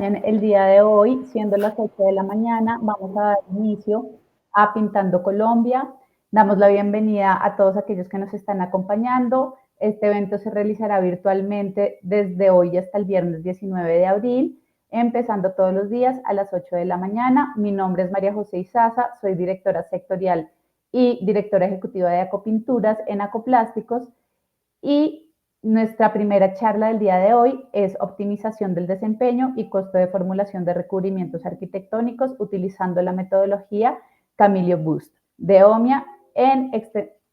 El día de hoy, siendo las 8 de la mañana, vamos a dar inicio a Pintando Colombia. Damos la bienvenida a todos aquellos que nos están acompañando. Este evento se realizará virtualmente desde hoy hasta el viernes 19 de abril, empezando todos los días a las 8 de la mañana. Mi nombre es María José Izaza, soy directora sectorial y directora ejecutiva de Acopinturas en Acoplásticos, y nuestra primera charla del día de hoy es optimización del desempeño y costo de formulación de recubrimientos arquitectónicos utilizando la metodología Camilio Boost de OMIA en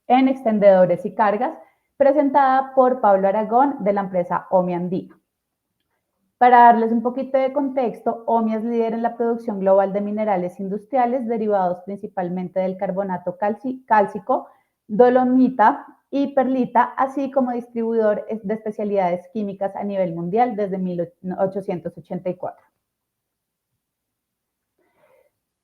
extendedores y cargas, presentada por Pablo Aragón de la empresa OMIA Andina. Para darles un poquito de contexto, OMIA es líder en la producción global de minerales industriales derivados principalmente del carbonato cálcico, dolomita y perlita, así como distribuidor de especialidades químicas a nivel mundial desde 1884.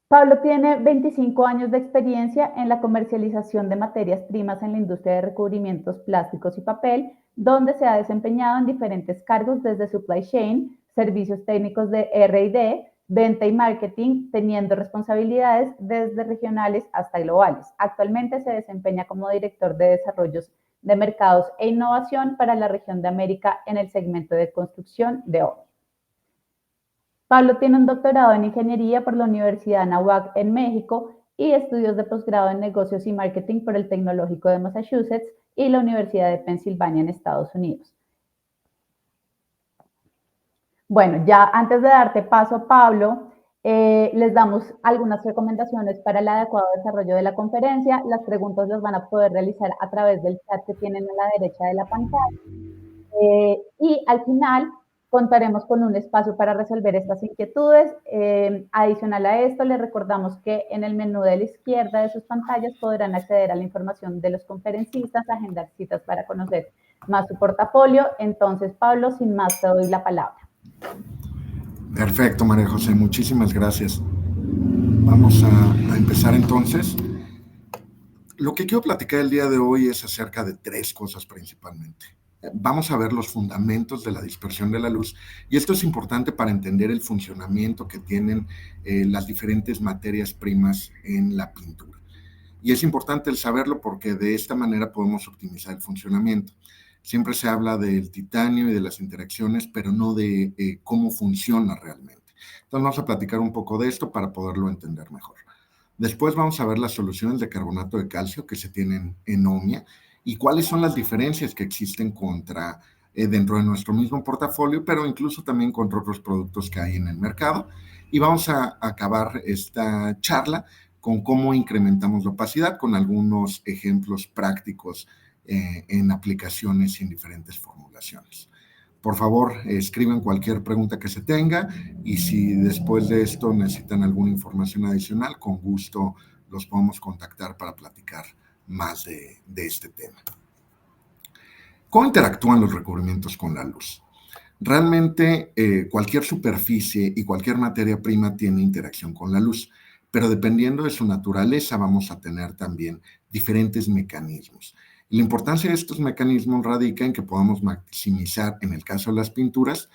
Pablo tiene 25 años de experiencia en la comercialización de materias primas en la industria de recubrimientos plásticos y papel, donde se ha desempeñado en diferentes cargos desde supply chain, servicios técnicos de R&D, venta y marketing, teniendo responsabilidades desde regionales hasta globales. Actualmente se desempeña como director de desarrollos de mercados e innovación para la región de América en el segmento de construcción de OMI. Pablo tiene un doctorado en Ingeniería por la Universidad Anáhuac en México y estudios de posgrado en Negocios y Marketing por el Tecnológico de Massachusetts y la Universidad de Pensilvania en Estados Unidos. Bueno, ya antes de darte paso, Pablo, les damos algunas recomendaciones para el adecuado desarrollo de la conferencia. Las preguntas las van a poder realizar a través del chat que tienen a la derecha de la pantalla. Y al final contaremos con un espacio para resolver estas inquietudes. Adicional a esto, les recordamos que en el menú de la izquierda de sus pantallas podrán acceder a la información de los conferencistas, agendar citas para conocer más su portafolio. Entonces, Pablo, sin más, te doy la palabra. Perfecto, María José, muchísimas gracias. Vamos a empezar entonces. Lo que quiero platicar el día de hoy es acerca de tres cosas principalmente. Vamos a ver los fundamentos de la dispersión de la luz, y esto es importante para entender el funcionamiento que tienen las diferentes materias primas en la pintura. Y es importante el saberlo porque de esta manera podemos optimizar el funcionamiento. Siempre se habla del titanio y de las interacciones, pero no de cómo funciona realmente. Entonces vamos a platicar un poco de esto para poderlo entender mejor. Después vamos a ver las soluciones de carbonato de calcio que se tienen en OMIA y cuáles son las diferencias que existen dentro de nuestro mismo portafolio, pero incluso también contra otros productos que hay en el mercado. Y vamos a acabar esta charla con cómo incrementamos la opacidad, con algunos ejemplos prácticos en aplicaciones y en diferentes formulaciones. Por favor, escriban cualquier pregunta que se tenga, y si después de esto necesitan alguna información adicional, con gusto los podemos contactar para platicar más de este tema. ¿Cómo interactúan los recubrimientos con la luz? Realmente cualquier superficie y cualquier materia prima tiene interacción con la luz, pero dependiendo de su naturaleza vamos a tener también diferentes mecanismos. Y la importancia de estos mecanismos radica en que podamos maximizar, en el caso de las pinturas,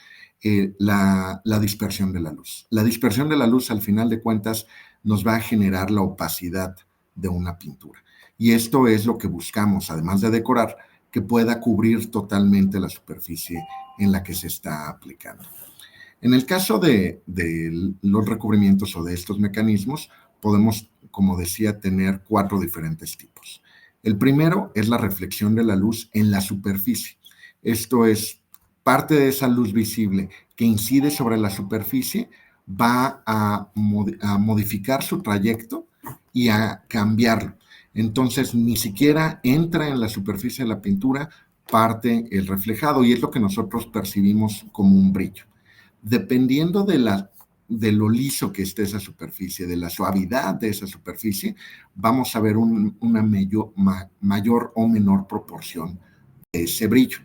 la dispersión de la luz. La dispersión de la luz, al final de cuentas, nos va a generar la opacidad de una pintura. Y esto es lo que buscamos, además de decorar, que pueda cubrir totalmente la superficie en la que se está aplicando. En el caso de los recubrimientos o de estos mecanismos, podemos, como decía, tener 4 diferentes tipos. El primero es la reflexión de la luz en la superficie. Esto es parte de esa luz visible que incide sobre la superficie, va a modificar su trayecto y a cambiarlo. Entonces, ni siquiera entra en la superficie de la pintura, parte el reflejado, y es lo que nosotros percibimos como un brillo. Dependiendo de lo liso que esté esa superficie, de la suavidad de esa superficie, vamos a ver una mayor o menor proporción de ese brillo.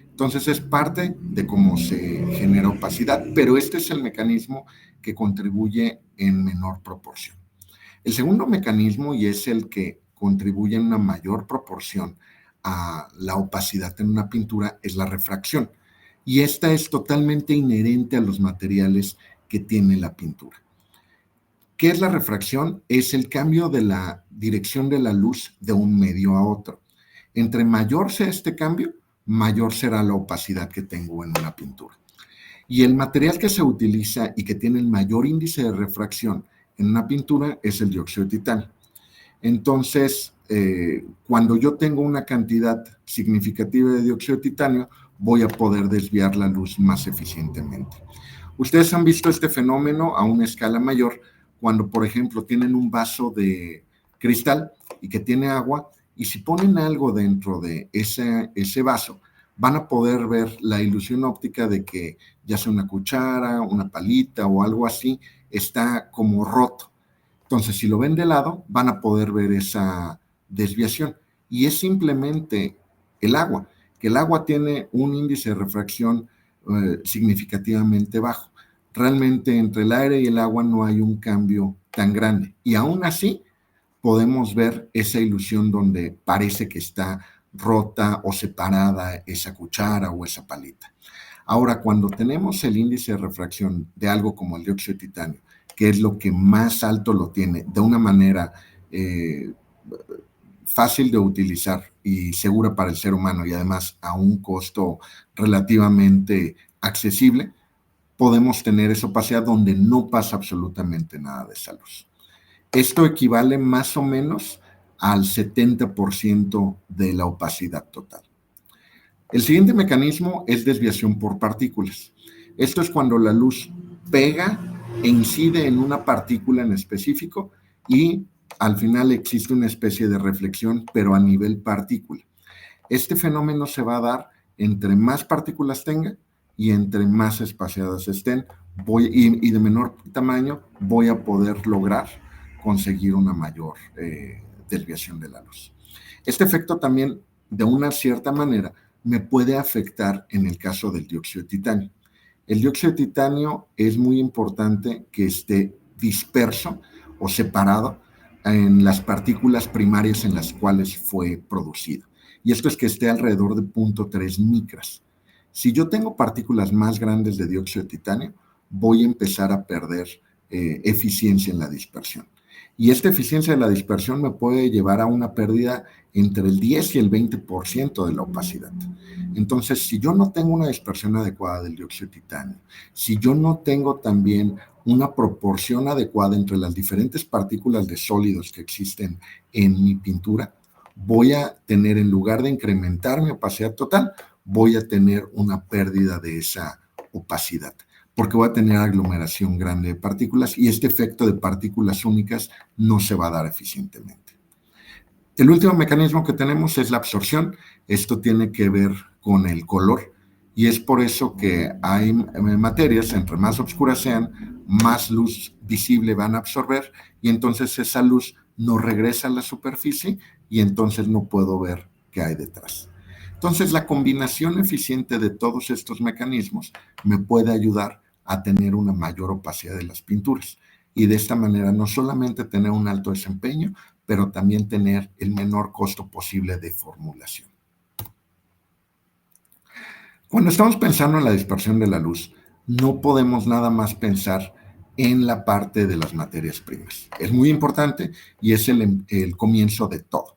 Entonces es parte de cómo se genera opacidad, pero este es el mecanismo que contribuye en menor proporción. El segundo mecanismo, y es el que contribuye en una mayor proporción a la opacidad en una pintura, es la refracción. Y esta es totalmente inherente a los materiales que tiene la pintura. ¿Qué es la refracción? Es el cambio de la dirección de la luz de un medio a otro. Entre mayor sea este cambio, mayor será la opacidad que tengo en una pintura. Y el material que se utiliza y que tiene el mayor índice de refracción en una pintura es el dióxido de titanio. Entonces, cuando yo tengo una cantidad significativa de dióxido de titanio, voy a poder desviar la luz más eficientemente. Ustedes han visto este fenómeno a una escala mayor cuando, por ejemplo, tienen un vaso de cristal y que tiene agua, y si ponen algo dentro de ese vaso, van a poder ver la ilusión óptica de que ya sea una cuchara, una palita o algo así, está como roto. Entonces, si lo ven de lado, van a poder ver esa desviación. Y es simplemente el agua, que el agua tiene un índice de refracción significativamente bajo. Realmente entre el aire y el agua no hay un cambio tan grande. Y aún así podemos ver esa ilusión donde parece que está rota o separada esa cuchara o esa palita. Ahora, cuando tenemos el índice de refracción de algo como el dióxido de titanio, que es lo que más alto lo tiene, de una manera fácil de utilizar y segura para el ser humano y además a un costo relativamente accesible, podemos tener esa opacidad donde no pasa absolutamente nada de esa luz. Esto equivale más o menos al 70% de la opacidad total. El siguiente mecanismo es desviación por partículas. Esto es cuando la luz pega e incide en una partícula en específico y al final existe una especie de reflexión, pero a nivel partícula. Este fenómeno se va a dar entre más partículas tenga y entre más espaciadas estén y de menor tamaño, voy a poder lograr conseguir una mayor desviación de la luz. Este efecto también, de una cierta manera, me puede afectar en el caso del dióxido de titanio. El dióxido de titanio es muy importante que esté disperso o separado en las partículas primarias en las cuales fue producido. Y esto es que esté alrededor de 0.3 micras. Si yo tengo partículas más grandes de dióxido de titanio, voy a empezar a perder eficiencia en la dispersión. Y esta eficiencia de la dispersión me puede llevar a una pérdida entre el 10 y el 20% de la opacidad. Entonces, si yo no tengo una dispersión adecuada del dióxido de titanio, si yo no tengo también una proporción adecuada entre las diferentes partículas de sólidos que existen en mi pintura, voy a tener, en lugar de incrementar mi opacidad total, voy a tener una pérdida de esa opacidad, porque voy a tener aglomeración grande de partículas y este efecto de partículas únicas no se va a dar eficientemente. El último mecanismo que tenemos es la absorción. Esto tiene que ver con el color y es por eso que hay materias, entre más oscuras sean, más luz visible van a absorber y entonces esa luz no regresa a la superficie y entonces no puedo ver qué hay detrás. Entonces, la combinación eficiente de todos estos mecanismos me puede ayudar a tener una mayor opacidad de las pinturas y de esta manera no solamente tener un alto desempeño, pero también tener el menor costo posible de formulación. Cuando estamos pensando en la dispersión de la luz, no podemos nada más pensar en la parte de las materias primas. Es muy importante y es el comienzo de todo.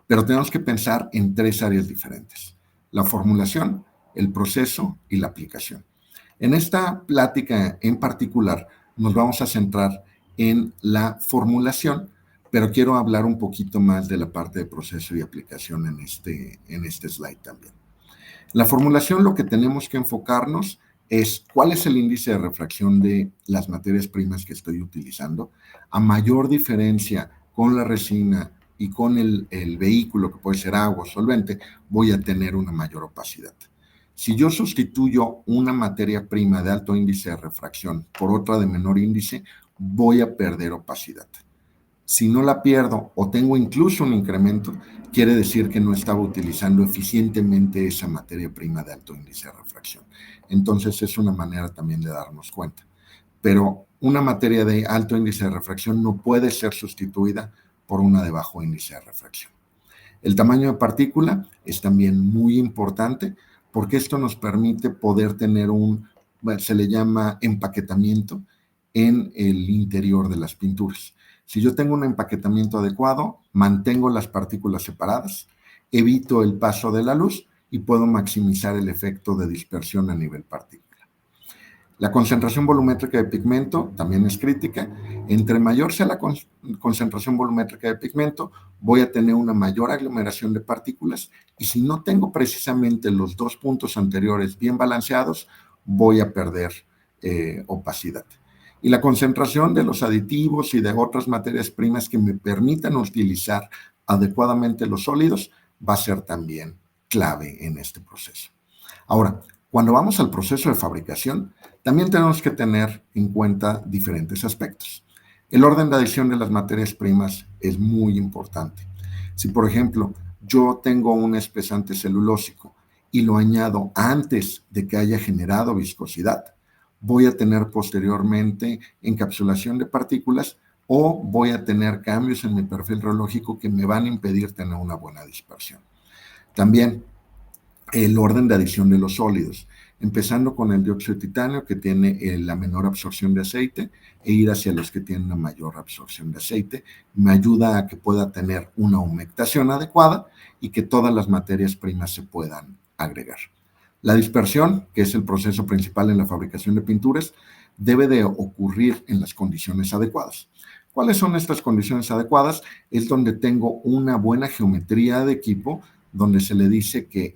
Pero tenemos que pensar en tres áreas diferentes: la formulación, el proceso y la aplicación. En esta plática en particular nos vamos a centrar en la formulación, pero quiero hablar un poquito más de la parte de proceso y aplicación en este slide también. La formulación, lo que tenemos que enfocarnos es cuál es el índice de refracción de las materias primas que estoy utilizando. A mayor diferencia con la resina y con el vehículo, que puede ser agua o solvente, voy a tener una mayor opacidad. Si yo sustituyo una materia prima de alto índice de refracción por otra de menor índice, voy a perder opacidad. Si no la pierdo o tengo incluso un incremento, quiere decir que no estaba utilizando eficientemente esa materia prima de alto índice de refracción. Entonces es una manera también de darnos cuenta. Pero una materia de alto índice de refracción no puede ser sustituida por una de bajo índice de refracción. El tamaño de partícula es también muy importante porque esto nos permite poder tener se le llama empaquetamiento, en el interior de las pinturas. Si yo tengo un empaquetamiento adecuado, mantengo las partículas separadas, evito el paso de la luz y puedo maximizar el efecto de dispersión a nivel partícula. La concentración volumétrica de pigmento también es crítica. Entre mayor sea la concentración volumétrica de pigmento, voy a tener una mayor aglomeración de partículas, y si no tengo precisamente los dos puntos anteriores bien balanceados, voy a perder opacidad. Y la concentración de los aditivos y de otras materias primas que me permitan utilizar adecuadamente los sólidos va a ser también clave en este proceso. Ahora, cuando vamos al proceso de fabricación, también tenemos que tener en cuenta diferentes aspectos. El orden de adición de las materias primas es muy importante. Si, por ejemplo, yo tengo un espesante celulósico y lo añado antes de que haya generado viscosidad, voy a tener posteriormente encapsulación de partículas o voy a tener cambios en mi perfil reológico que me van a impedir tener una buena dispersión. También el orden de adición de los sólidos, empezando con el dióxido de titanio, que tiene la menor absorción de aceite, e ir hacia los que tienen una mayor absorción de aceite, me ayuda a que pueda tener una humectación adecuada y que todas las materias primas se puedan agregar. La dispersión, que es el proceso principal en la fabricación de pinturas, debe de ocurrir en las condiciones adecuadas. ¿Cuáles son estas condiciones adecuadas? Es donde tengo una buena geometría de equipo, donde se le dice que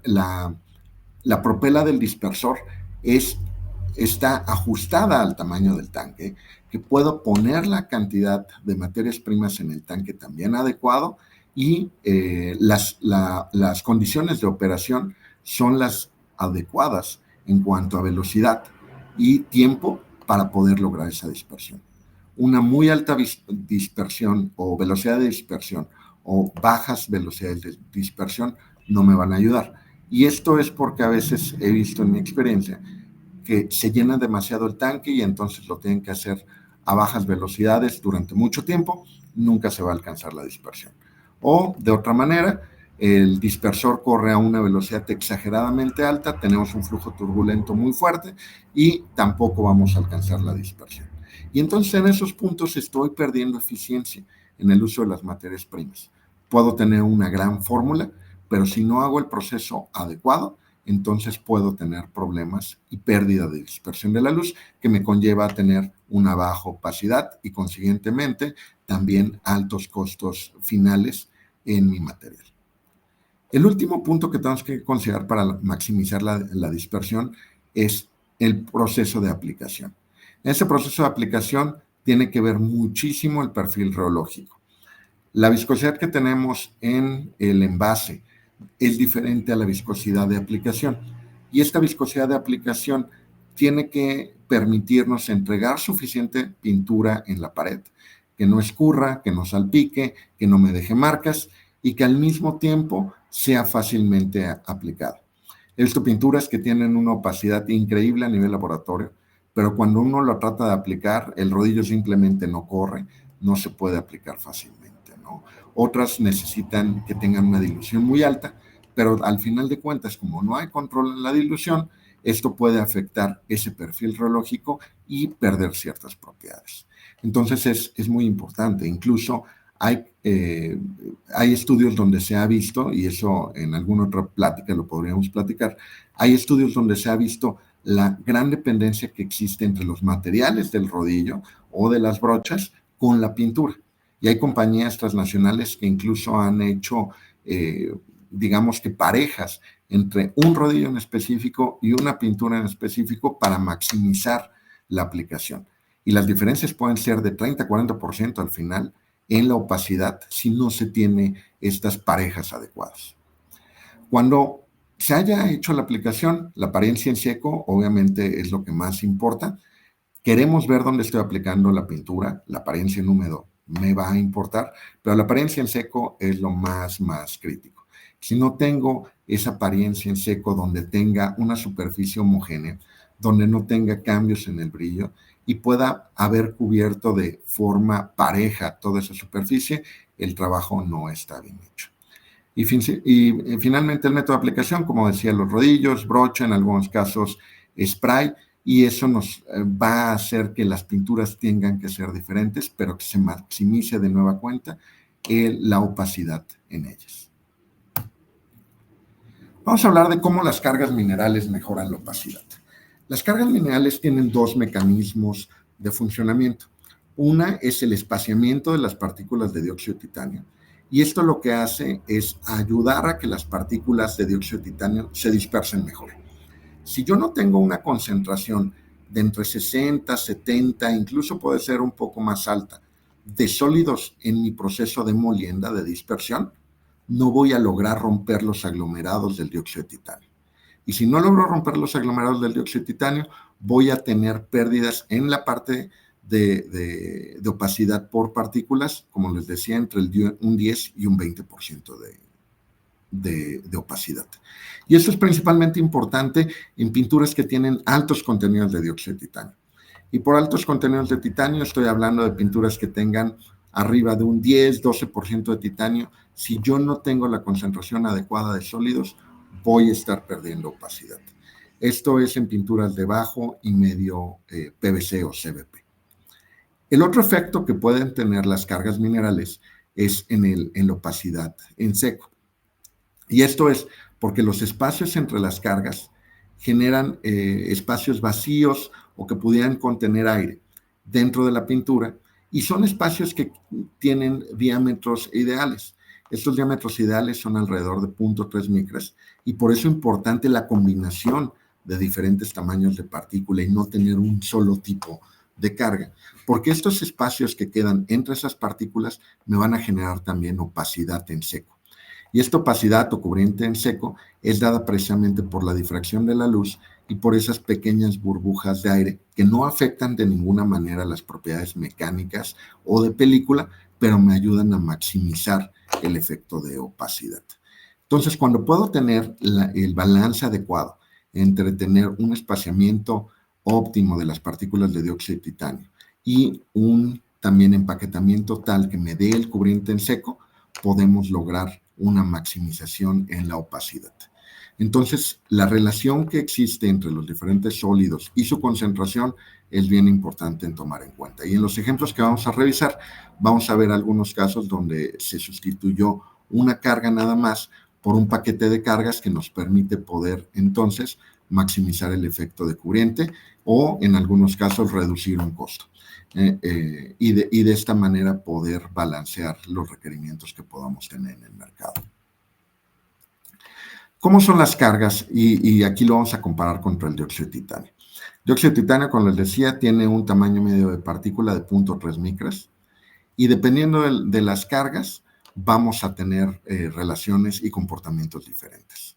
la propela del dispersor está ajustada al tamaño del tanque, que puedo poner la cantidad de materias primas en el tanque también adecuado, y las condiciones de operación son las adecuadas en cuanto a velocidad y tiempo para poder lograr esa dispersión. Una muy alta dispersión o velocidad de dispersión o bajas velocidades de dispersión no me van a ayudar. Y esto es porque a veces he visto en mi experiencia que se llena demasiado el tanque y entonces lo tienen que hacer a bajas velocidades durante mucho tiempo, nunca se va a alcanzar la dispersión. O de otra manera, el dispersor corre a una velocidad exageradamente alta, tenemos un flujo turbulento muy fuerte y tampoco vamos a alcanzar la dispersión. Y entonces en esos puntos estoy perdiendo eficiencia en el uso de las materias primas. Puedo tener una gran fórmula, pero si no hago el proceso adecuado, entonces puedo tener problemas y pérdida de dispersión de la luz, que me conlleva a tener una baja opacidad y consiguientemente también altos costos finales en mi material. El último punto que tenemos que considerar para maximizar la dispersión es el proceso de aplicación. En ese proceso de aplicación tiene que ver muchísimo el perfil reológico. La viscosidad que tenemos en el envase es diferente a la viscosidad de aplicación. Y esta viscosidad de aplicación tiene que permitirnos entregar suficiente pintura en la pared, que no escurra, que no salpique, que no me deje marcas y que al mismo tiempo sea fácilmente aplicada. He visto pinturas que tienen una opacidad increíble a nivel laboratorio, pero cuando uno lo trata de aplicar, el rodillo simplemente no corre, no se puede aplicar fácilmente. Otras necesitan que tengan una dilución muy alta, pero al final de cuentas, como no hay control en la dilución, esto puede afectar ese perfil reológico y perder ciertas propiedades. Entonces es muy importante. Incluso hay estudios donde se ha visto, y eso en alguna otra plática lo podríamos platicar, hay estudios donde se ha visto la gran dependencia que existe entre los materiales del rodillo o de las brochas con la pintura. Y hay compañías transnacionales que incluso han hecho, digamos que parejas entre un rodillo en específico y una pintura en específico para maximizar la aplicación. Y las diferencias pueden ser de 30-40% al final en la opacidad si no se tiene estas parejas adecuadas. Cuando se haya hecho la aplicación, la apariencia en seco obviamente es lo que más importa. Queremos ver dónde estoy aplicando la pintura, la apariencia en húmedo me va a importar, pero la apariencia en seco es lo más crítico. Si no tengo esa apariencia en seco donde tenga una superficie homogénea, donde no tenga cambios en el brillo y pueda haber cubierto de forma pareja toda esa superficie, el trabajo no está bien hecho. Y finalmente el método de aplicación, como decía, los rodillos, brocha, en algunos casos spray, y eso nos va a hacer que las pinturas tengan que ser diferentes, pero que se maximice de nueva cuenta la opacidad en ellas. Vamos a hablar de cómo las cargas minerales mejoran la opacidad. Las cargas minerales tienen dos mecanismos de funcionamiento. Una es el espaciamiento de las partículas de dióxido de titanio, y esto lo que hace es ayudar a que las partículas de dióxido de titanio se dispersen mejor. Si yo no tengo una concentración de entre 60, 70, incluso puede ser un poco más alta, de sólidos en mi proceso de molienda, de dispersión, no voy a lograr romper los aglomerados del dióxido de titanio. Y si no logro romper los aglomerados del dióxido de titanio, voy a tener pérdidas en la parte de opacidad por partículas, como les decía, entre un 10 y un 20% de opacidad. Y eso es principalmente importante en pinturas que tienen altos contenidos de dióxido de titanio. Y por altos contenidos de titanio estoy hablando de pinturas que tengan arriba de un 10, 12% de titanio. Si yo no tengo la concentración adecuada de sólidos, voy a estar perdiendo opacidad. Esto es en pinturas de bajo y medio PVC o CVP. El otro efecto que pueden tener las cargas minerales es en la opacidad en seco. Y esto es porque los espacios entre las cargas generan espacios vacíos o que pudieran contener aire dentro de la pintura, y son espacios que tienen diámetros ideales. Estos diámetros ideales son alrededor de 0.3 micras, y por eso es importante la combinación de diferentes tamaños de partícula y no tener un solo tipo de carga, porque estos espacios que quedan entre esas partículas me van a generar también opacidad en seco. Y esta opacidad o cubriente en seco es dada precisamente por la difracción de la luz y por esas pequeñas burbujas de aire que no afectan de ninguna manera las propiedades mecánicas o de película, pero me ayudan a maximizar el efecto de opacidad. Entonces, cuando puedo tener el balance adecuado entre tener un espaciamiento óptimo de las partículas de dióxido de titanio y un también empaquetamiento tal que me dé el cubriente en seco, podemos lograr una maximización en la opacidad. Entonces, la relación que existe entre los diferentes sólidos y su concentración es bien importante en tomar en cuenta. Y en los ejemplos que vamos a revisar, vamos a ver algunos casos donde se sustituyó una carga nada más por un paquete de cargas que nos permite poder entonces maximizar el efecto de cubriente o en algunos casos reducir un costo. Y de esta manera poder balancear los requerimientos que podamos tener en el mercado. ¿Cómo son las cargas? Y aquí lo vamos a comparar contra el dióxido de titanio. El dióxido de titanio, como les decía, tiene un tamaño medio de partícula de 0.3 micras, y dependiendo de las cargas vamos a tener relaciones y comportamientos diferentes.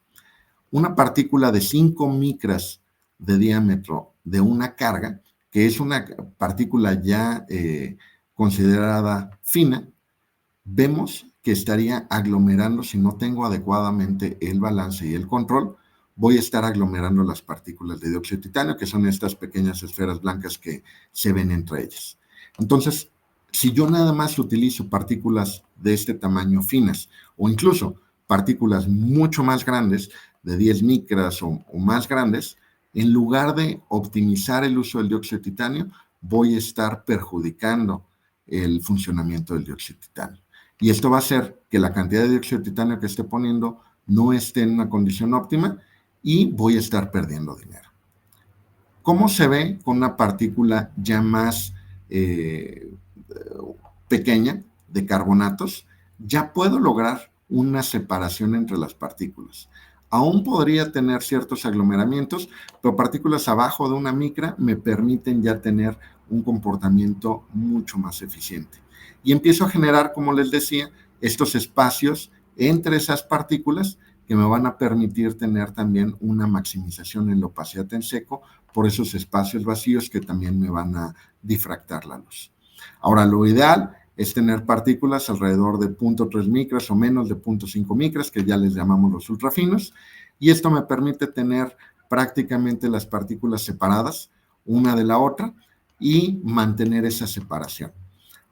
Una partícula de 5 micras de diámetro de una carga, que es una partícula ya considerada fina, vemos que estaría aglomerando, si no tengo adecuadamente el balance y el control, voy a estar aglomerando las partículas de dióxido de titanio, que son estas pequeñas esferas blancas que se ven entre ellas. Entonces, si yo nada más utilizo partículas de este tamaño finas, o incluso partículas mucho más grandes, de 10 micras o más grandes, en lugar de optimizar el uso del dióxido de titanio, voy a estar perjudicando el funcionamiento del dióxido de titanio. Y esto va a hacer que la cantidad de dióxido de titanio que esté poniendo no esté en una condición óptima y voy a estar perdiendo dinero. ¿Cómo se ve con una partícula ya más pequeña de carbonatos? Ya puedo lograr una separación entre las partículas. Aún podría tener ciertos aglomeramientos, pero partículas abajo de una micra me permiten ya tener un comportamiento mucho más eficiente. Y empiezo a generar, como les decía, estos espacios entre esas partículas que me van a permitir tener también una maximización en la opacidad en seco por esos espacios vacíos que también me van a difractar la luz. Ahora, lo ideal es tener partículas alrededor de 0.3 micras o menos de 0.5 micras, que ya les llamamos los ultrafinos, y esto me permite tener prácticamente las partículas separadas una de la otra y mantener esa separación.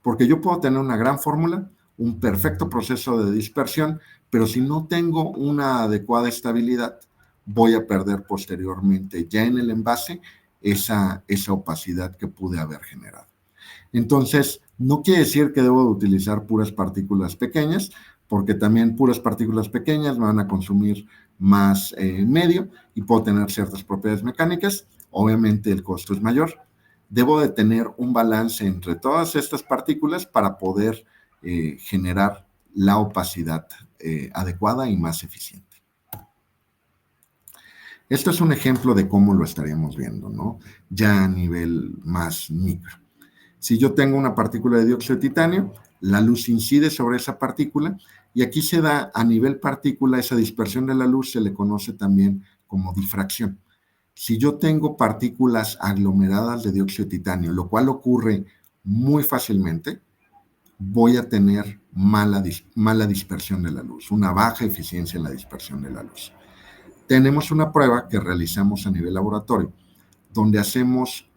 Porque yo puedo tener una gran fórmula, un perfecto proceso de dispersión, pero si no tengo una adecuada estabilidad, voy a perder posteriormente ya en el envase esa opacidad que pude haber generado. Entonces, no quiere decir que debo de utilizar puras partículas pequeñas, porque también puras partículas pequeñas me van a consumir más medio y puedo tener ciertas propiedades mecánicas. Obviamente el costo es mayor. Debo de tener un balance entre todas estas partículas para poder generar la opacidad adecuada y más eficiente. Esto es un ejemplo de cómo lo estaríamos viendo, ¿no? Ya a nivel más micro. Si yo tengo una partícula de dióxido de titanio, la luz incide sobre esa partícula y aquí se da a nivel partícula, esa dispersión de la luz se le conoce también como difracción. Si yo tengo partículas aglomeradas de dióxido de titanio, lo cual ocurre muy fácilmente, voy a tener mala dispersión de la luz, una baja eficiencia en la dispersión de la luz. Tenemos una prueba que realizamos a nivel laboratorio, donde hacemos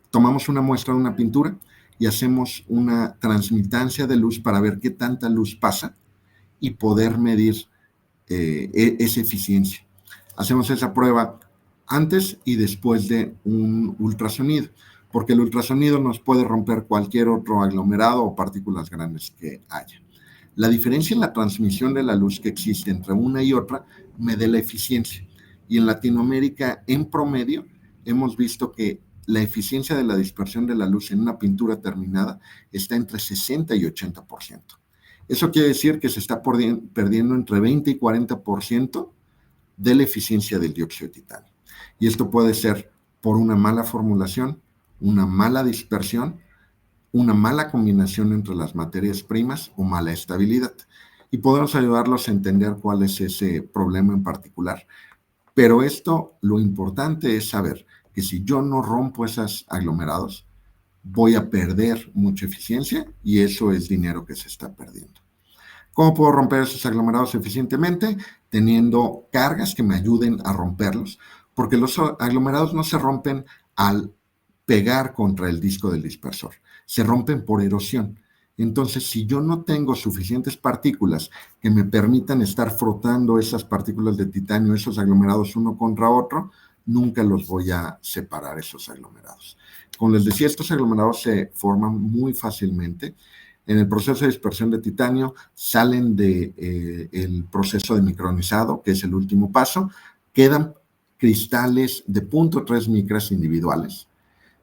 tomamos una muestra de una pintura y hacemos una transmitancia de luz para ver qué tanta luz pasa y poder medir esa eficiencia. Hacemos esa prueba antes y después de un ultrasonido, porque el ultrasonido nos puede romper cualquier otro aglomerado o partículas grandes que haya. La diferencia en la transmisión de la luz que existe entre una y otra me da la eficiencia. Y en Latinoamérica, en promedio, hemos visto que la eficiencia de la dispersión de la luz en una pintura terminada está entre 60 y 80%. Eso quiere decir que se está perdiendo entre 20 y 40% de la eficiencia del dióxido de titanio. Y esto puede ser por una mala formulación, una mala dispersión, una mala combinación entre las materias primas o mala estabilidad. Y podemos ayudarlos a entender cuál es ese problema en particular. Pero lo importante es saber que si yo no rompo esos aglomerados, voy a perder mucha eficiencia y eso es dinero que se está perdiendo. ¿Cómo puedo romper esos aglomerados eficientemente? Teniendo cargas que me ayuden a romperlos, porque los aglomerados no se rompen al pegar contra el disco del dispersor, se rompen por erosión. Entonces, si yo no tengo suficientes partículas que me permitan estar frotando esas partículas de titanio, esos aglomerados uno contra otro, nunca los voy a separar esos aglomerados. Como les decía, estos aglomerados se forman muy fácilmente. En el proceso de dispersión de titanio salen del proceso de micronizado, que es el último paso, quedan cristales de 0.3 micras individuales,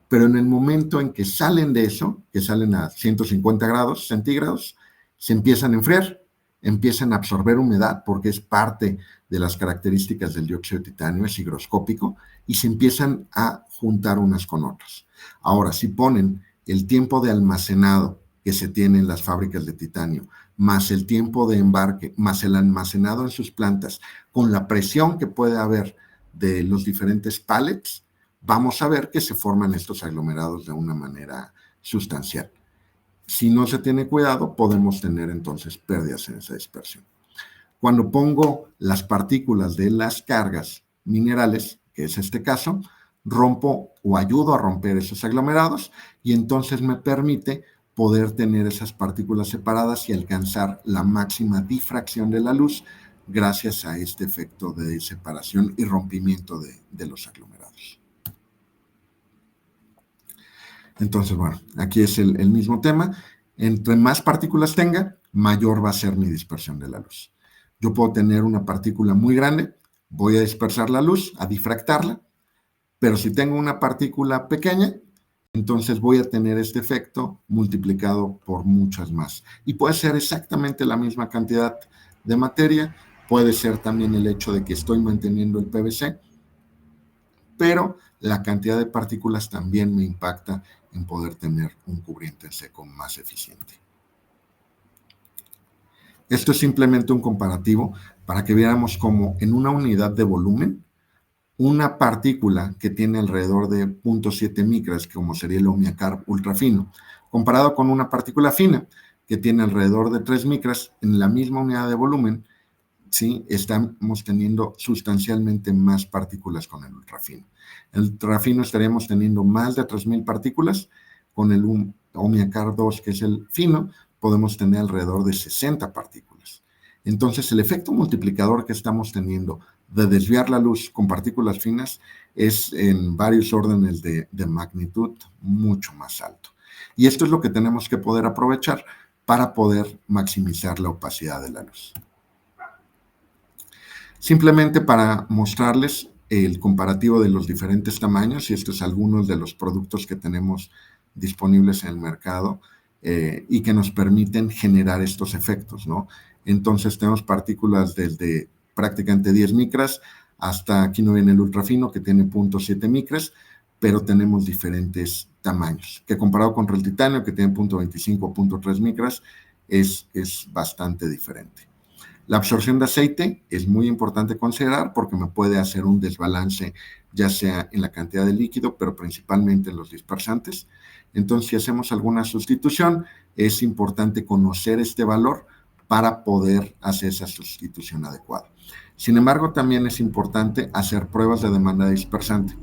pero en el momento en que salen de eso, que salen a 150 grados centígrados, se empiezan a enfriar, empiezan a absorber humedad, porque es parte de las características del dióxido de titanio, es higroscópico, y se empiezan a juntar unas con otras. Ahora, si ponen el tiempo de almacenado que se tiene en las fábricas de titanio, más el tiempo de embarque, más el almacenado en sus plantas, con la presión que puede haber de los diferentes pallets, vamos a ver que se forman estos aglomerados de una manera sustancial. Si no se tiene cuidado, podemos tener entonces pérdidas en esa dispersión. Cuando pongo las partículas de las cargas minerales, que es este caso, rompo o ayudo a romper esos aglomerados y entonces me permite poder tener esas partículas separadas y alcanzar la máxima difracción de la luz gracias a este efecto de separación y rompimiento de los aglomerados. Entonces, bueno, aquí es el mismo tema. Entre más partículas tenga, mayor va a ser mi dispersión de la luz. Yo puedo tener una partícula muy grande, voy a dispersar la luz, a difractarla, pero si tengo una partícula pequeña, entonces voy a tener este efecto multiplicado por muchas más. Y puede ser exactamente la misma cantidad de materia, puede ser también el hecho de que estoy manteniendo el PVC, pero la cantidad de partículas también me impacta en poder tener un cubriente seco más eficiente. Esto es simplemente un comparativo para que viéramos cómo en una unidad de volumen, una partícula que tiene alrededor de 0.7 micras, como sería el OhmiaCarb ultrafino, comparado con una partícula fina que tiene alrededor de 3 micras en la misma unidad de volumen, ¿sí? Estamos teniendo sustancialmente más partículas con el ultrafino. El ultrafino estaríamos teniendo más de 3,000 partículas, con el OhmiaCarb 2, que es el fino, podemos tener alrededor de 60 partículas. Entonces, el efecto multiplicador que estamos teniendo de desviar la luz con partículas finas es en varios órdenes de magnitud mucho más alto. Y esto es lo que tenemos que poder aprovechar para poder maximizar la opacidad de la luz. Simplemente para mostrarles el comparativo de los diferentes tamaños, y estos son algunos de los productos que tenemos disponibles en el mercado y que nos permiten generar estos efectos, ¿no? Entonces tenemos partículas desde prácticamente 10 micras hasta, aquí no viene el ultrafino que tiene 0.7 micras, pero tenemos diferentes tamaños, que comparado contra el titanio que tiene 0.25 o 0.3 micras es bastante diferente. La absorción de aceite es muy importante considerar porque me puede hacer un desbalance, ya sea en la cantidad de líquido, pero principalmente en los dispersantes. Entonces, si hacemos alguna sustitución, es importante conocer este valor para poder hacer esa sustitución adecuada. Sin embargo, también es importante hacer pruebas de demanda dispersante,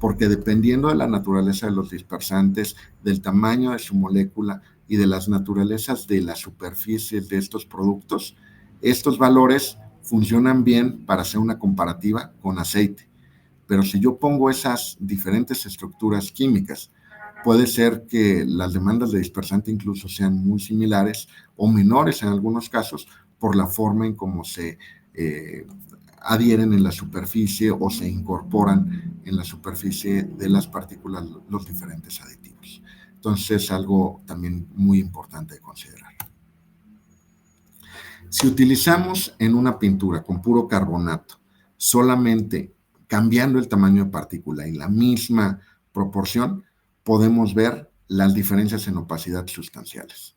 porque dependiendo de la naturaleza de los dispersantes, del tamaño de su molécula y de las naturalezas de las superficies de estos productos, estos valores funcionan bien para hacer una comparativa con aceite, pero si yo pongo esas diferentes estructuras químicas, puede ser que las demandas de dispersante incluso sean muy similares o menores en algunos casos por la forma en cómo se adhieren en la superficie o se incorporan en la superficie de las partículas los diferentes aditivos. Entonces es algo también muy importante de considerar. Si utilizamos en una pintura con puro carbonato, solamente cambiando el tamaño de partícula en la misma proporción, podemos ver las diferencias en opacidad sustanciales.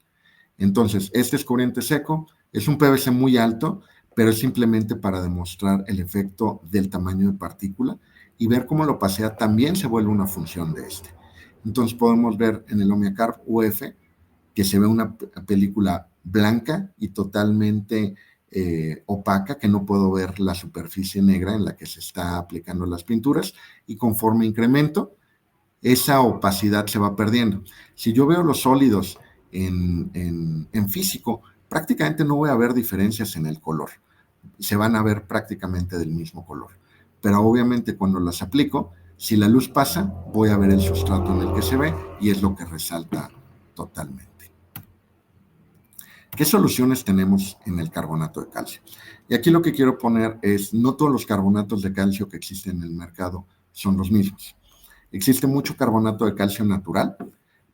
Entonces, este escoriente seco es un PVC muy alto, pero es simplemente para demostrar el efecto del tamaño de partícula y ver cómo la opacidad también se vuelve una función de este. Entonces podemos ver en el OmniaCarb UF que se ve una película blanca y totalmente opaca, que no puedo ver la superficie negra en la que se está aplicando las pinturas, y conforme incremento, esa opacidad se va perdiendo. Si yo veo los sólidos en físico, prácticamente no voy a ver diferencias en el color, se van a ver prácticamente del mismo color, pero obviamente cuando las aplico, si la luz pasa, voy a ver el sustrato en el que se ve y es lo que resalta totalmente. ¿Qué soluciones tenemos en el carbonato de calcio? Y aquí lo que quiero poner es, no todos los carbonatos de calcio que existen en el mercado son los mismos. Existe mucho carbonato de calcio natural,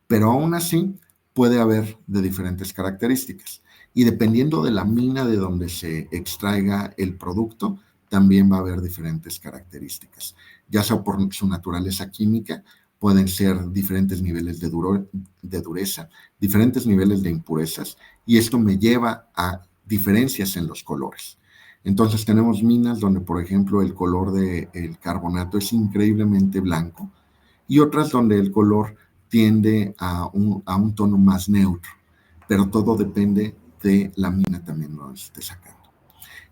pero aún así puede haber de diferentes características. Y dependiendo de la mina de donde se extraiga el producto, también va a haber diferentes características, ya sea por su naturaleza química, pueden ser diferentes niveles de dureza, diferentes niveles de impurezas, y esto me lleva a diferencias en los colores. Entonces tenemos minas donde, por ejemplo, el color del carbonato es increíblemente blanco, y otras donde el color tiende a un tono más neutro, pero todo depende de la mina también donde se esté sacando.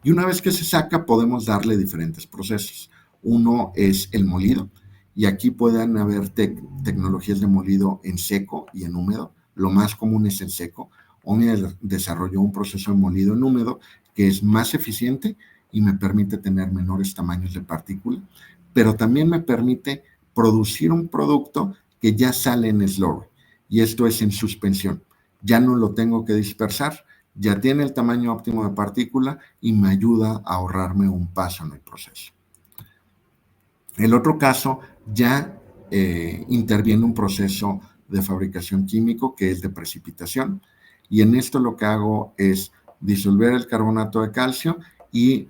Y una vez que se saca, podemos darle diferentes procesos. Uno es el molido, y aquí pueden haber tecnologías de molido en seco y en húmedo. Lo más común es en seco. Omnia desarrolló un proceso de molido en húmedo que es más eficiente y me permite tener menores tamaños de partícula, pero también me permite producir un producto que ya sale en slurry, y esto es en suspensión. Ya no lo tengo que dispersar, ya tiene el tamaño óptimo de partícula y me ayuda a ahorrarme un paso en el proceso. El otro caso ya interviene un proceso de fabricación químico que es de precipitación, y en esto lo que hago es disolver el carbonato de calcio y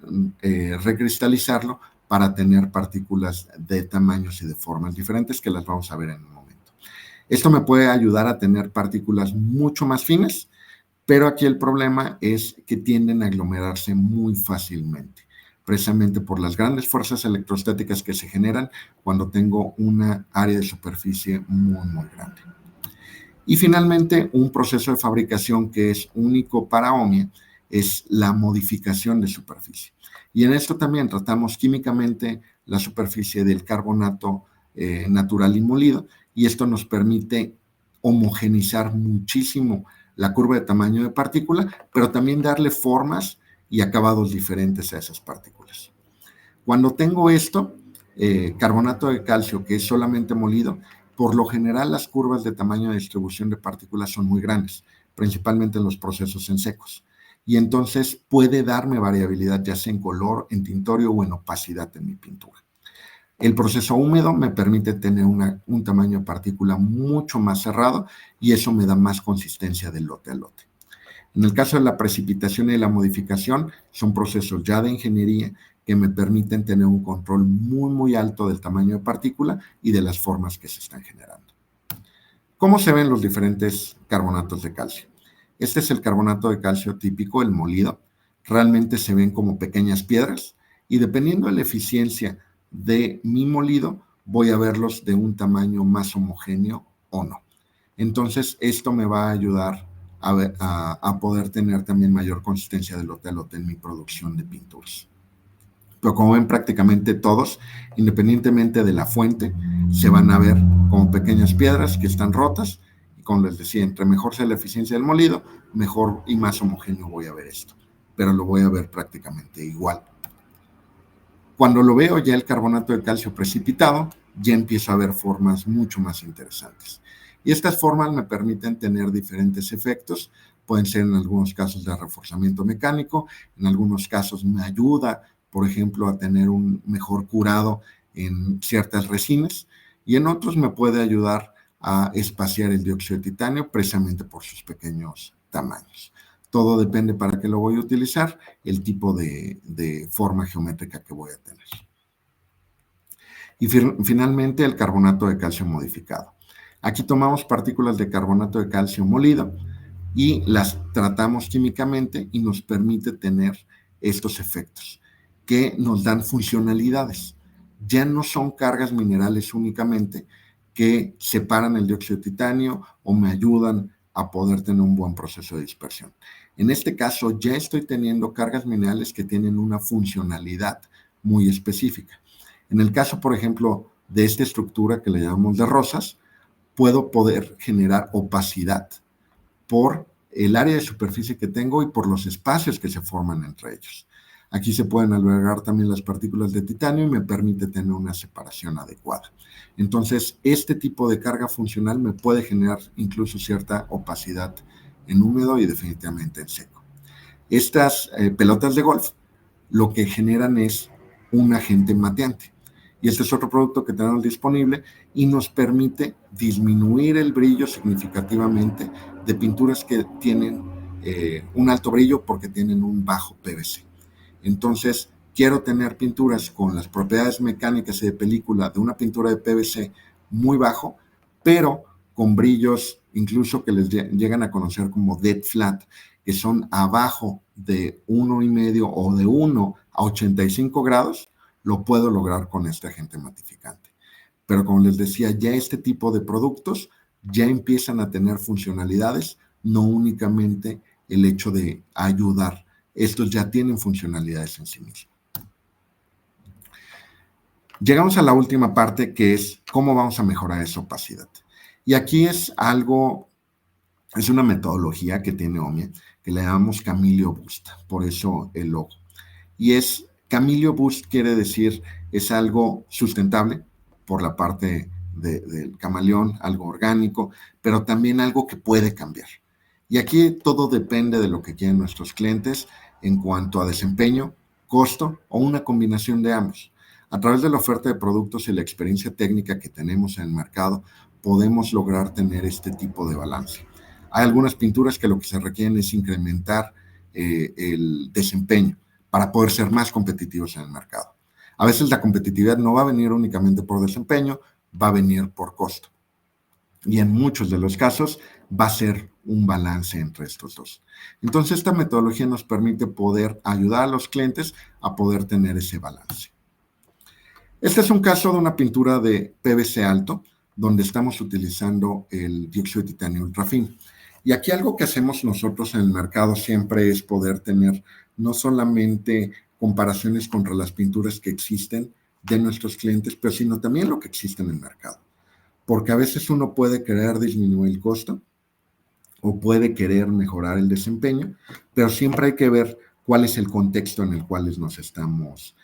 recristalizarlo para tener partículas de tamaños y de formas diferentes que las vamos a ver en un momento. Esto me puede ayudar a tener partículas mucho más finas, pero aquí el problema es que tienden a aglomerarse muy fácilmente, precisamente por las grandes fuerzas electrostáticas que se generan cuando tengo una área de superficie muy, muy grande. Y finalmente, un proceso de fabricación que es único para Omnia es la modificación de superficie. Y en esto también tratamos químicamente la superficie del carbonato natural y molido, y esto nos permite homogenizar muchísimo la curva de tamaño de partícula, pero también darle formas y acabados diferentes a esas partículas. Cuando tengo esto, carbonato de calcio que es solamente molido, por lo general las curvas de tamaño de distribución de partículas son muy grandes, principalmente en los procesos en secos. Y entonces puede darme variabilidad, ya sea en color, en tintorio o en opacidad en mi pintura. El proceso húmedo me permite tener un tamaño de partícula mucho más cerrado y eso me da más consistencia de lote a lote. En el caso de la precipitación y la modificación, son procesos ya de ingeniería que me permiten tener un control muy, muy alto del tamaño de partícula y de las formas que se están generando. ¿Cómo se ven los diferentes carbonatos de calcio? Este es el carbonato de calcio típico, el molido. Realmente se ven como pequeñas piedras y dependiendo de la eficiencia de mi molido, voy a verlos de un tamaño más homogéneo o no. Entonces, esto me va a ayudar a poder tener también mayor consistencia de lote a lote en mi producción de pinturas. Pero como ven, prácticamente todos, independientemente de la fuente, se van a ver como pequeñas piedras que están rotas. Y como les decía, entre mejor sea la eficiencia del molido, mejor y más homogéneo voy a ver esto. Pero lo voy a ver prácticamente igual. Cuando lo veo ya el carbonato de calcio precipitado, ya empiezo a ver formas mucho más interesantes. Y estas formas me permiten tener diferentes efectos. Pueden ser en algunos casos de reforzamiento mecánico, en algunos casos me ayuda, por ejemplo, a tener un mejor curado en ciertas resinas, y en otros me puede ayudar a espaciar el dióxido de titanio precisamente por sus pequeños tamaños. Todo depende para qué lo voy a utilizar, el tipo de forma geométrica que voy a tener. Y finalmente el carbonato de calcio modificado. Aquí tomamos partículas de carbonato de calcio molido y las tratamos químicamente y nos permite tener estos efectos que nos dan funcionalidades. Ya no son cargas minerales únicamente que separan el dióxido de titanio o me ayudan a poder tener un buen proceso de dispersión. En este caso ya estoy teniendo cargas minerales que tienen una funcionalidad muy específica. En el caso, por ejemplo, de esta estructura que le llamamos de rosas, puedo poder generar opacidad por el área de superficie que tengo y por los espacios que se forman entre ellos. Aquí se pueden albergar también las partículas de titanio y me permite tener una separación adecuada. Entonces, este tipo de carga funcional me puede generar incluso cierta opacidad en húmedo y definitivamente en seco. Estas pelotas de golf lo que generan es un agente mateante. Y este es otro producto que tenemos disponible y nos permite disminuir el brillo significativamente de pinturas que tienen un alto brillo porque tienen un bajo PVC. Entonces, quiero tener pinturas con las propiedades mecánicas y de película de una pintura de PVC muy bajo, pero con brillos incluso que les llegan a conocer como dead flat, que son abajo de 1,5 o de 1 a 85 grados, lo puedo lograr con este agente matificante. Pero como les decía, ya este tipo de productos ya empiezan a tener funcionalidades, no únicamente el hecho de ayudar. Estos ya tienen funcionalidades en sí mismos. Llegamos a la última parte, que es cómo vamos a mejorar esa opacidad. Y aquí es una metodología que tiene Omia, que le llamamos Camilio Boost, por eso el logo. Y Camilio Boost quiere decir, es algo sustentable por la parte del camaleón, algo orgánico, pero también algo que puede cambiar. Y aquí todo depende de lo que quieren nuestros clientes en cuanto a desempeño, costo o una combinación de ambos. A través de la oferta de productos y la experiencia técnica que tenemos en el mercado, podemos lograr tener este tipo de balance. Hay algunas pinturas que lo que se requieren es incrementar el desempeño para poder ser más competitivos en el mercado. A veces la competitividad no va a venir únicamente por desempeño, va a venir por costo. Y en muchos de los casos va a ser un balance entre estos dos. Entonces, esta metodología nos permite poder ayudar a los clientes a poder tener ese balance. Este es un caso de una pintura de PVC alto, donde estamos utilizando el dióxido de titanio ultrafino. Y aquí algo que hacemos nosotros en el mercado siempre es poder tener no solamente comparaciones contra las pinturas que existen de nuestros clientes, pero sino también lo que existe en el mercado. Porque a veces uno puede querer disminuir el costo o puede querer mejorar el desempeño, pero siempre hay que ver cuál es el contexto en el cual nos estamos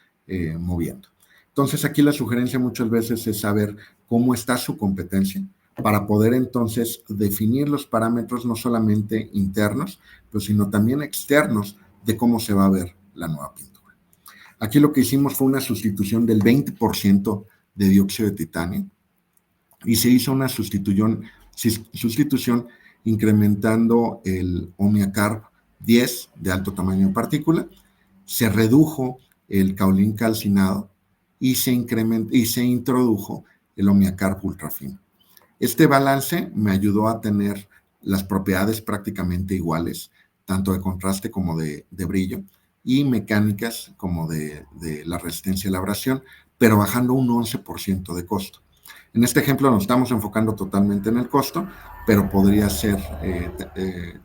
moviendo. Entonces, aquí la sugerencia muchas veces es saber cómo está su competencia para poder entonces definir los parámetros no solamente internos, pero sino también externos de cómo se va a ver la nueva pintura. Aquí lo que hicimos fue una sustitución del 20% de dióxido de titanio y se hizo una sustitución incrementando el OmniaCarb 10 de alto tamaño de partícula, se redujo el caolín calcinado y se introdujo el OmniaCarb ultrafino. Este balance me ayudó a tener las propiedades prácticamente iguales, tanto de contraste como de brillo, y mecánicas como de la resistencia a la abrasión, pero bajando un 11% de costo. En este ejemplo nos estamos enfocando totalmente en el costo, pero podría ser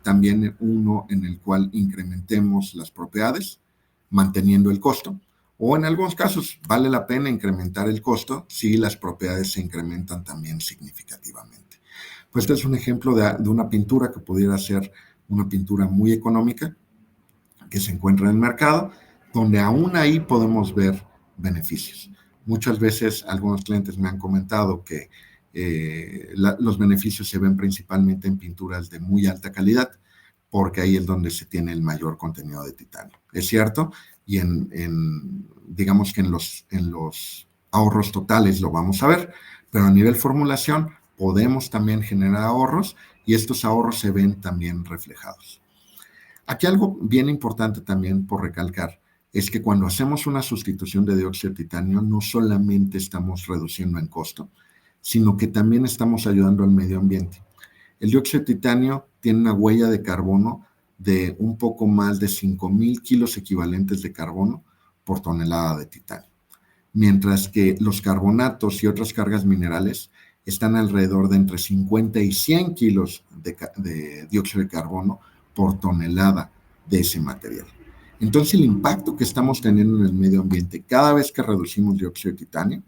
también uno en el cual incrementemos las propiedades, manteniendo el costo, o en algunos casos vale la pena incrementar el costo si las propiedades se incrementan también significativamente. Pues este es un ejemplo de una pintura que pudiera ser una pintura muy económica que se encuentra en el mercado, donde aún ahí podemos ver beneficios. Muchas veces algunos clientes me han comentado que los beneficios se ven principalmente en pinturas de muy alta calidad, porque ahí es donde se tiene el mayor contenido de titanio. Es cierto, y digamos que en los ahorros totales lo vamos a ver, pero a nivel formulación podemos también generar ahorros y estos ahorros se ven también reflejados. Aquí algo bien importante también por recalcar es que cuando hacemos una sustitución de dióxido de titanio no solamente estamos reduciendo en costo, sino que también estamos ayudando al medio ambiente. El dióxido de titanio tiene una huella de carbono de un poco más de 5,000 kilos equivalentes de carbono por tonelada de titanio, mientras que los carbonatos y otras cargas minerales están alrededor de entre 50 y 100 kilos de dióxido de carbono por tonelada de ese material. Entonces, el impacto que estamos teniendo en el medio ambiente cada vez que reducimos dióxido de titanio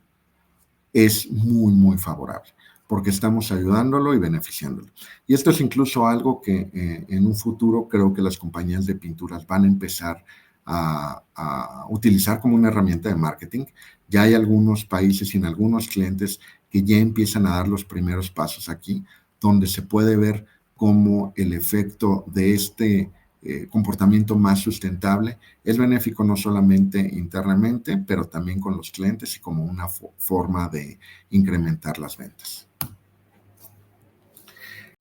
es muy, muy favorable, porque estamos ayudándolo y beneficiándolo. Y esto es incluso algo que en un futuro creo que las compañías de pinturas van a empezar a utilizar como una herramienta de marketing. Ya hay algunos países y en algunos clientes que ya empiezan a dar los primeros pasos aquí, donde se puede ver cómo el efecto de este comportamiento más sustentable es benéfico no solamente internamente, pero también con los clientes y como una forma de incrementar las ventas.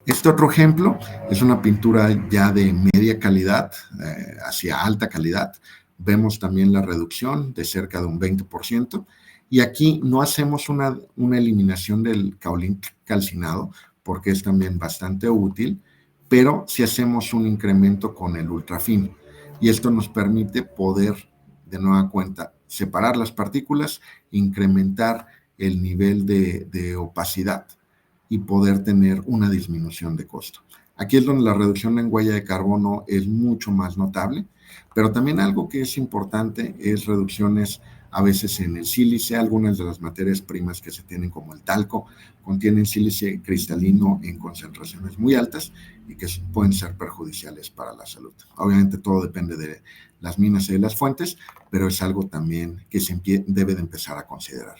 Este otro ejemplo es una pintura ya de media calidad hacia alta calidad. Vemos también la reducción de cerca de un 20%. Y aquí no hacemos una eliminación del caolín calcinado, porque es también bastante útil, pero sí hacemos un incremento con el ultrafino. Y esto nos permite poder, de nueva cuenta, separar las partículas, incrementar el nivel de opacidad y poder tener una disminución de costo. Aquí es donde la reducción en huella de carbono es mucho más notable, pero también algo que es importante es reducciones a veces en el sílice. Algunas de las materias primas que se tienen como el talco contienen sílice cristalino en concentraciones muy altas y que pueden ser perjudiciales para la salud. Obviamente todo depende de las minas y de las fuentes, pero es algo también que se debe de empezar a considerar.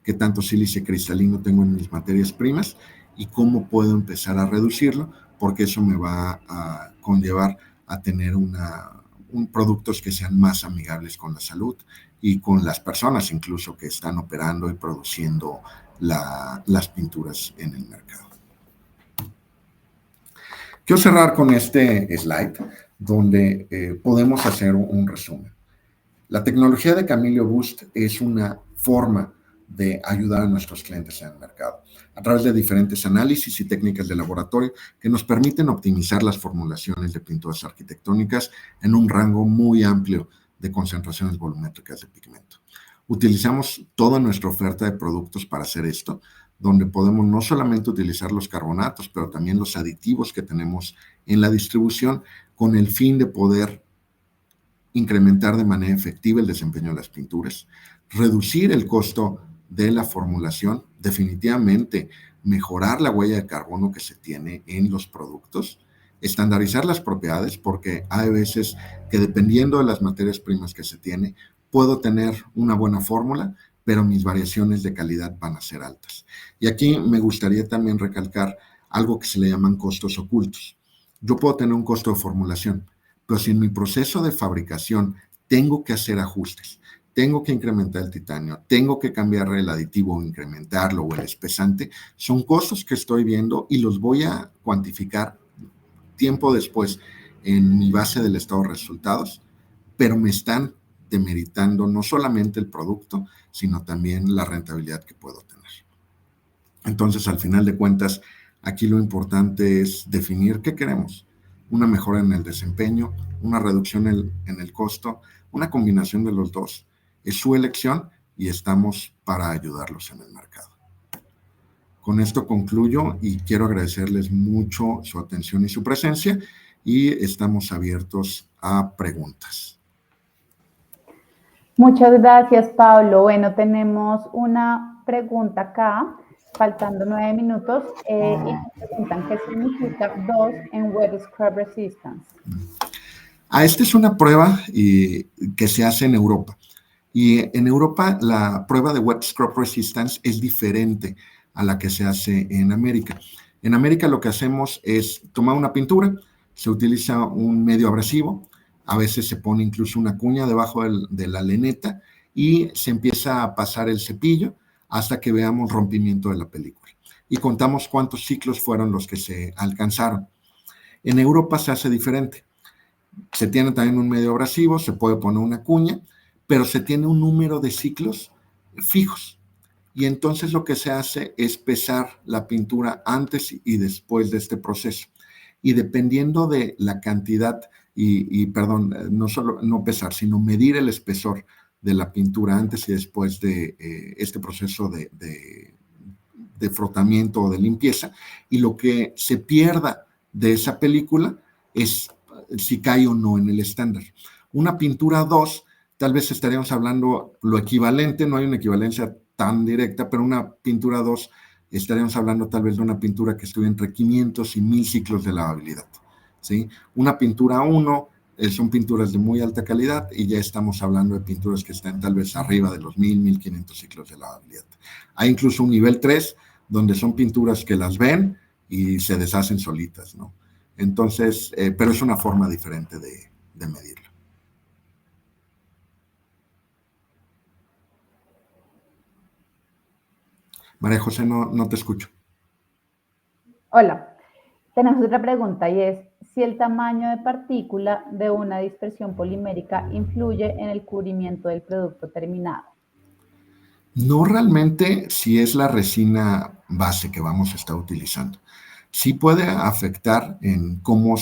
¿Qué tanto sílice cristalino tengo en mis materias primas y cómo puedo empezar a reducirlo? Porque eso me va a conllevar a tener productos que sean más amigables con la salud y con las personas incluso que están operando y produciendo las pinturas en el mercado. Quiero cerrar con este slide donde podemos hacer un resumen. La tecnología de Camilio Boost es una forma de ayudar a nuestros clientes en el mercado a través de diferentes análisis y técnicas de laboratorio que nos permiten optimizar las formulaciones de pinturas arquitectónicas en un rango muy amplio de concentraciones volumétricas de pigmento. Utilizamos toda nuestra oferta de productos para hacer esto, donde podemos no solamente utilizar los carbonatos, pero también los aditivos que tenemos en la distribución con el fin de poder incrementar de manera efectiva el desempeño de las pinturas, reducir el costo de la formulación, definitivamente mejorar la huella de carbono que se tiene en los productos, estandarizar las propiedades, porque hay veces que dependiendo de las materias primas que se tiene, puedo tener una buena fórmula, pero mis variaciones de calidad van a ser altas. Y aquí me gustaría también recalcar algo que se le llaman costos ocultos. Yo puedo tener un costo de formulación, pero si en mi proceso de fabricación tengo que hacer ajustes, tengo que incrementar el titanio, tengo que cambiar el aditivo o incrementarlo o el espesante, son costos que estoy viendo y los voy a cuantificar tiempo después en mi base del estado de resultados, pero me están demeritando no solamente el producto, sino también la rentabilidad que puedo tener. Entonces, al final de cuentas, aquí lo importante es definir qué queremos. Una mejora en el desempeño, una reducción en el costo, una combinación de los dos. Es su elección y estamos para ayudarlos en el mercado. Con esto concluyo y quiero agradecerles mucho su atención y su presencia y estamos abiertos a preguntas. Muchas gracias, Pablo. Bueno, tenemos una pregunta acá, faltando 9 minutos, y nos preguntan qué significa 2 en Wet Scrub Resistance. Esta es una prueba que se hace en Europa. Y en Europa la prueba de Wet Scrub Resistance es diferente a la que se hace en América. En América lo que hacemos es tomar una pintura, se utiliza un medio abrasivo, a veces se pone incluso una cuña debajo de la leneta y se empieza a pasar el cepillo hasta que veamos rompimiento de la película. Y contamos cuántos ciclos fueron los que se alcanzaron. En Europa se hace diferente. Se tiene también un medio abrasivo, se puede poner una cuña, pero se tiene un número de ciclos fijos. Y entonces lo que se hace es pesar la pintura antes y después de este proceso. Y dependiendo de la cantidad, no pesar, sino medir el espesor de la pintura antes y después de este proceso de frotamiento o de limpieza, y lo que se pierda de esa película es si cae o no en el estándar. Una pintura 2, tal vez estaríamos hablando lo equivalente, no hay una equivalencia tan directa, pero una pintura 2 estaríamos hablando tal vez de una pintura que estuviera entre 500 y 1000 ciclos de lavabilidad, ¿sí? Una pintura 1 son pinturas de muy alta calidad y ya estamos hablando de pinturas que están tal vez arriba de los 1000, 1500 ciclos de lavabilidad. Hay incluso un nivel 3 donde son pinturas que las ven y se deshacen solitas, ¿no? Entonces, pero es una forma diferente de medirlo. María José, no te escucho. Hola, tenemos otra pregunta y es si el tamaño de partícula de una dispersión polimérica influye en el cubrimiento del producto terminado. No realmente si es la resina base que vamos a estar utilizando. Sí puede afectar en cómo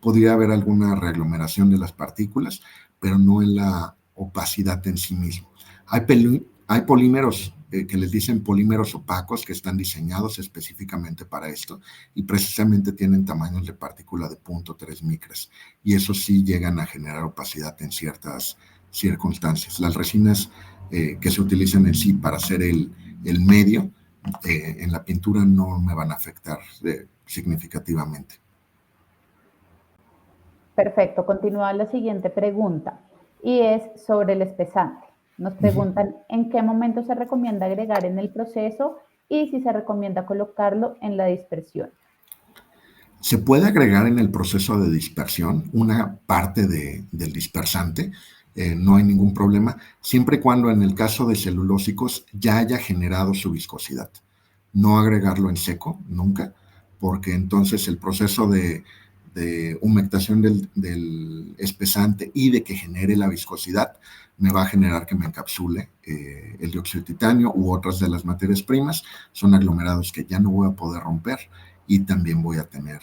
podría haber alguna reaglomeración de las partículas, pero no en la opacidad en sí mismo. Hay polímeros que les dicen polímeros opacos que están diseñados específicamente para esto y precisamente tienen tamaños de partícula de 0.3 micras y eso sí llegan a generar opacidad en ciertas circunstancias. Las resinas que se utilizan en sí para hacer el medio en la pintura no me van a afectar significativamente. Perfecto, continúa la siguiente pregunta y es sobre el espesante. Nos preguntan en qué momento se recomienda agregar en el proceso y si se recomienda colocarlo en la dispersión. Se puede agregar en el proceso de dispersión una parte del dispersante, no hay ningún problema, siempre y cuando en el caso de celulósicos ya haya generado su viscosidad. No agregarlo en seco, nunca, porque entonces el proceso de humectación del espesante y de que genere la viscosidad me va a generar que me encapsule el dióxido de titanio u otras de las materias primas. Son aglomerados que ya no voy a poder romper y también voy a tener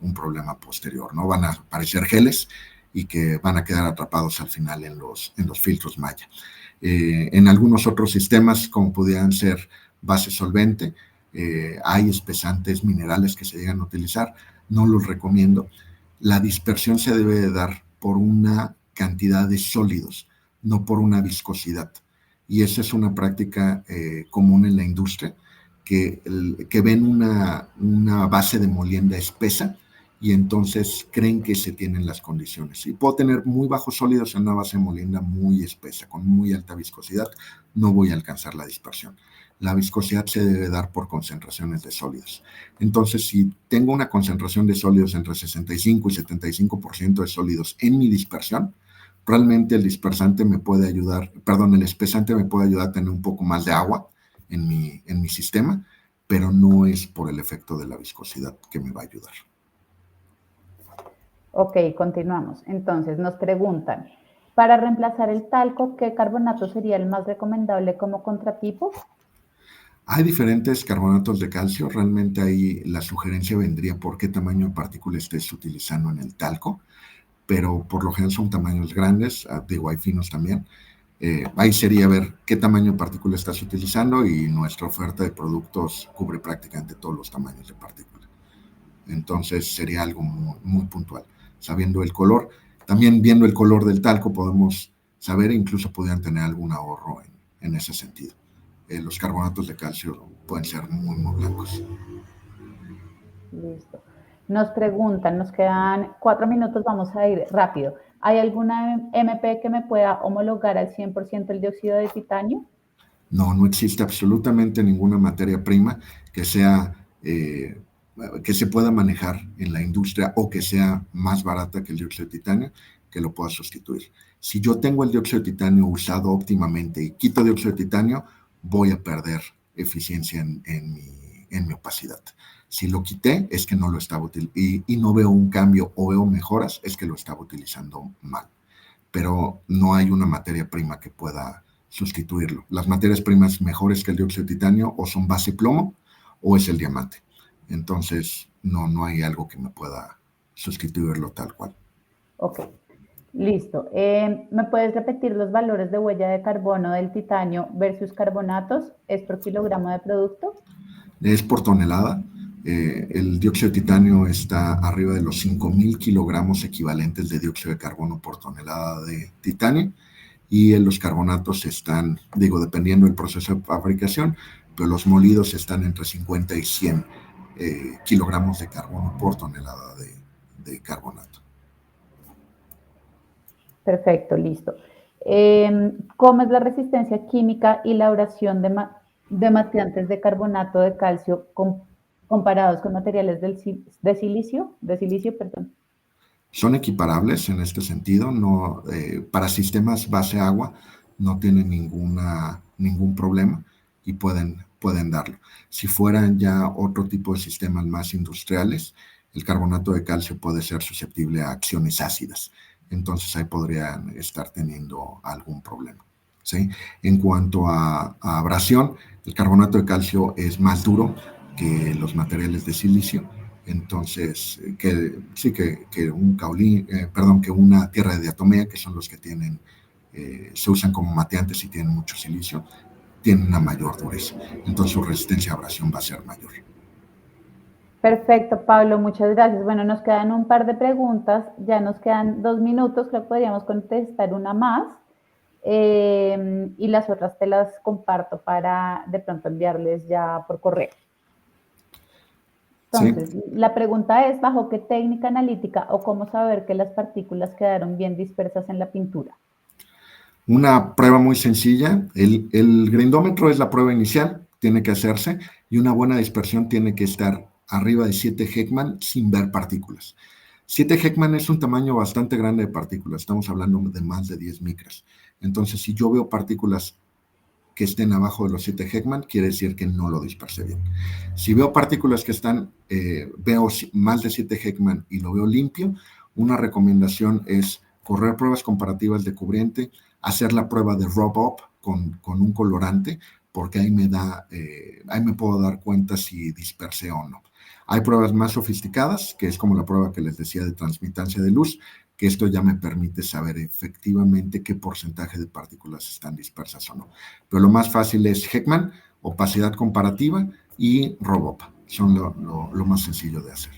un problema posterior, ¿no? Van a aparecer geles y que van a quedar atrapados al final en los filtros Maya. En algunos otros sistemas, como pudieran ser base solvente, hay espesantes minerales que se llegan a utilizar, no los recomiendo. La dispersión se debe de dar por una cantidad de sólidos, no por una viscosidad. Y esa es una práctica común en la industria, que ven una base de molienda espesa y entonces creen que se tienen las condiciones. Y puedo tener muy bajos sólidos en una base molina muy espesa, con muy alta viscosidad, no voy a alcanzar la dispersión. La viscosidad se debe dar por concentraciones de sólidos. Entonces, si tengo una concentración de sólidos entre 65 y 75% de sólidos en mi dispersión, realmente el dispersante me puede ayudar, perdón, el espesante me puede ayudar a tener un poco más de agua en mi sistema, pero no es por el efecto de la viscosidad que me va a ayudar. Ok, continuamos. Entonces nos preguntan, para reemplazar el talco, ¿qué carbonato sería el más recomendable como contratipo? Hay diferentes carbonatos de calcio, realmente ahí la sugerencia vendría por qué tamaño de partícula estés utilizando en el talco, pero por lo general son tamaños grandes, digo, hay finos también. Ahí sería ver qué tamaño de partícula estás utilizando y nuestra oferta de productos cubre prácticamente todos los tamaños de partícula. Entonces sería algo muy, muy puntual. Sabiendo el color, también viendo el color del talco podemos saber, incluso podrían tener algún ahorro en ese sentido. Los carbonatos de calcio pueden ser muy, muy blancos. Listo. Nos preguntan, nos quedan 4 minutos, vamos a ir rápido. ¿Hay alguna MP que me pueda homologar al 100% el dióxido de titanio? No, no existe absolutamente ninguna materia prima que sea que se pueda manejar en la industria o que sea más barata que el dióxido de titanio que lo pueda sustituir. Si yo tengo el dióxido de titanio usado óptimamente y quito dióxido de titanio, voy a perder eficiencia en mi opacidad. Si lo quité, es que no lo estaba utilizando y no veo un cambio o veo mejoras, es que lo estaba utilizando mal. Pero no hay una materia prima que pueda sustituirlo. Las materias primas mejores que el dióxido de titanio o son base plomo o es el diamante. Entonces, no hay algo que me pueda sustituirlo tal cual. Ok, listo. ¿Me puedes repetir los valores de huella de carbono del titanio versus carbonatos? ¿Es por kilogramo de producto? Es por tonelada. El dióxido de titanio está arriba de los 5.000 kilogramos equivalentes de dióxido de carbono por tonelada de titanio y los carbonatos están, digo, dependiendo del proceso de fabricación, pero los molidos están entre 50 y 100 kilogramos de carbono por tonelada de carbonato. Perfecto, listo. ¿Cómo es la resistencia química y la duración de matiantes de carbonato de calcio comparados con materiales de silicio, perdón? Son equiparables en este sentido, no, para sistemas base agua no tienen ningún problema y pueden darlo. Si fueran ya otro tipo de sistemas más industriales, el carbonato de calcio puede ser susceptible a acciones ácidas, entonces ahí podrían estar teniendo algún problema. ¿Sí? En cuanto a abrasión, el carbonato de calcio es más duro que los materiales de silicio, entonces sí que un caolín, perdón, que una tierra de diatomea, que son los que tienen, se usan como mateantes y tienen mucho silicio, tienen una mayor dureza, entonces su resistencia a abrasión va a ser mayor. Perfecto, Pablo, muchas gracias. Bueno, nos quedan un par de preguntas, ya nos quedan 2 minutos, creo que podríamos contestar una más y las otras te las comparto para de pronto enviarles ya por correo. ¿Sí? Entonces, la pregunta es, ¿bajo qué técnica analítica o cómo saber que las partículas quedaron bien dispersas en la pintura? Una prueba muy sencilla, el grindómetro es la prueba inicial, tiene que hacerse y una buena dispersión tiene que estar arriba de 7 Heckman sin ver partículas. 7 Heckman es un tamaño bastante grande de partículas, estamos hablando de más de 10 micras. Entonces, si yo veo partículas que estén abajo de los 7 Heckman, quiere decir que no lo dispersé bien. Si veo partículas que están, veo más de 7 Heckman y lo veo limpio, una recomendación es correr pruebas comparativas de cubriente, hacer la prueba de rub-up con un colorante, porque ahí me puedo dar cuenta si dispersé o no. Hay pruebas más sofisticadas, que es como la prueba que les decía de transmitancia de luz, que esto ya me permite saber efectivamente qué porcentaje de partículas están dispersas o no. Pero lo más fácil es Heckman, opacidad comparativa y rub-up. Son lo más sencillo de hacer.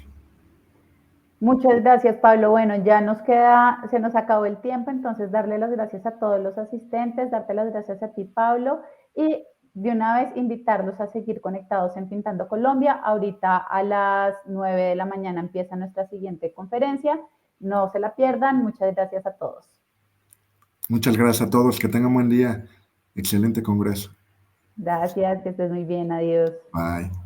Muchas gracias, Pablo. Bueno, ya se nos acabó el tiempo, entonces darle las gracias a todos los asistentes, darte las gracias a ti, Pablo, y de una vez invitarlos a seguir conectados en Pintando Colombia. Ahorita a las 9 de la mañana empieza nuestra siguiente conferencia. No se la pierdan. Muchas gracias a todos. Muchas gracias a todos. Que tengan buen día. Excelente congreso. Gracias, que estés muy bien. Adiós. Bye.